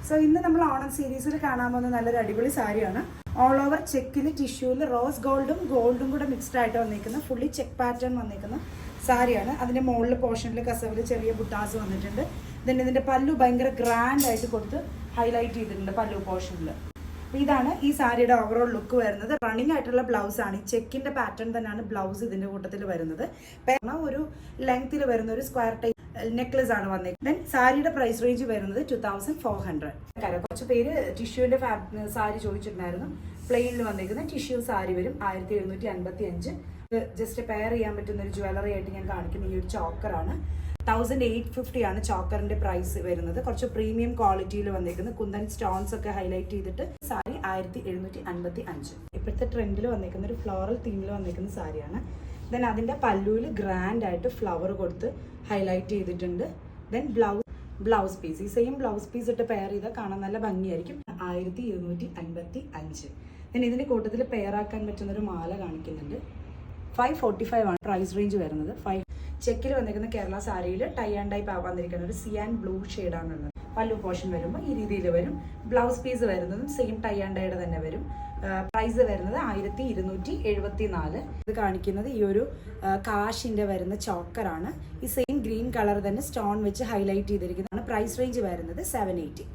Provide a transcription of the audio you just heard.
So ഇന്ന് നമ്മൾ ഓണം സീരീസിൽ കാണാൻ പോകുന്ന നല്ലൊരു അടിപൊളി സാരിയാണ്. ഓൾ ഓവർ ചെക്കിൽ ടിഷ്യൂവിൽ റോസ് ഗോൾഡും കൂടെ മിക്സ്ഡ് ആയിട്ട് വന്നിരിക്കുന്ന ഫുള്ളി ചെക്ക് പാറ്റേൺ വന്നിരിക്കുന്ന സാരിയാണ്. അതിൻ്റെ മുകളിൽ പോർഷനിൽ കസവിൽ ചെറിയ ബുട്ടാസ് വന്നിട്ടുണ്ട്. ഇതിൻ്റെ പല്ലു ഭയങ്കര ഗ്രാൻഡ് ആയിട്ട് കൊടുത്ത് ഹൈലൈറ്റ് ചെയ്തിട്ടുണ്ട് പല്ലു പോർഷനിൽ. ഇതാണ് ഈ സാരിയുടെ ഓവറോൾ ലുക്ക് വരുന്നത്. റണ്ണിങ് ആയിട്ടുള്ള ബ്ലൗസ് ആണ്. ഈ ചെക്കിന്റെ പാറ്റേൺ തന്നെയാണ് ബ്ലൗസ് ഇതിന്റെ കൂട്ടത്തിൽ വരുന്നത്. ഒരു ലെങ്ത്തിൽ വരുന്ന ഒരു സ്ക്വയർ ടൈപ്പ് നെക്ലസ് ആണ് വന്നിരിക്കുന്നത്. സാരിയുടെ പ്രൈസ് റേഞ്ച് വരുന്നത് 2400. കുറച്ച് പേര് ടിഷ്യൂവിന്റെ സാരി ചോദിച്ചിട്ടുണ്ടായിരുന്നു. പ്ലെയിനിൽ വന്നിരിക്കുന്ന ടിഷ്യൂ സാരി വരും 1755. ജസ്റ്റ് പെയർ ചെയ്യാൻ പറ്റുന്ന ഒരു ജ്വല്ലറി ആയിട്ട് ഞാൻ കാണിക്കുന്ന ഈ ഒരു ചോക്കറാണ്. 1850 ആണ് ചോക്കറിന്റെ പ്രൈസ് വരുന്നത്. കുറച്ച് പ്രീമിയം ക്വാളിറ്റിയിൽ വന്നിരിക്കുന്നത്. കുന്തൻ സ്റ്റോൺസ് ഒക്കെ ഹൈലൈറ്റ് ചെയ്തിട്ട് സാരി 1755. ഇപ്പോഴത്തെ ട്രെൻഡിൽ വന്നിരിക്കുന്ന ഒരു ഫ്ലോറൽ തീമിൽ വന്നിരിക്കുന്ന സാരിയാണ്. ദെൻ അതിന്റെ പല്ലുവിൽ ഗ്രാൻഡ് ആയിട്ട് ഫ്ലവർ കൊടുത്ത് ഹൈലൈറ്റ് ചെയ്തിട്ടുണ്ട്. ദെൻ ബ്ലൗസ് പീസ്, ഈ സെയിം ബ്ലൗസ് പീസ് ഇട്ട് പെയർ ചെയ്താൽ കാണാൻ നല്ല ഭംഗിയായിരിക്കും. 1255. ദെൻ ഇതിന്റെ കൂട്ടത്തിൽ പെയർ ആക്കാൻ പറ്റുന്ന ഒരു മാല കാണിക്കുന്നുണ്ട്. 545 ആണ് പ്രൈസ് റേഞ്ച് വരുന്നത്. ചെക്കിൽ വന്നിരിക്കുന്ന കേരള സാരിയിൽ ടൈ ആൻഡ് ടൈപ്പ് വന്നിരിക്കുന്ന ഒരു സിയാൻ ബ്ലൂ ഷെയ്ഡാണുള്ളത്. പല്ലു പോർഷൻ വരുമ്പോൾ ഈ രീതിയിൽ വരും. ബ്ലൗസ് പീസ് വരുന്നതും സെയിം ടൈ ആൻഡ് ടൈയുടെ തന്നെ വരും. പ്രൈസ് വരുന്നത് 1274. ഇത് കാണിക്കുന്നത് ഈ ഒരു കാശിന്റെ വരുന്ന ചോക്കറാണ്. ഈ സെയിം ഗ്രീൻ കളർ തന്നെ സ്റ്റോൺ വെച്ച് ഹൈലൈറ്റ് ചെയ്തിരിക്കുന്നതാണ്. പ്രൈസ് റേഞ്ച് വരുന്നത് 780.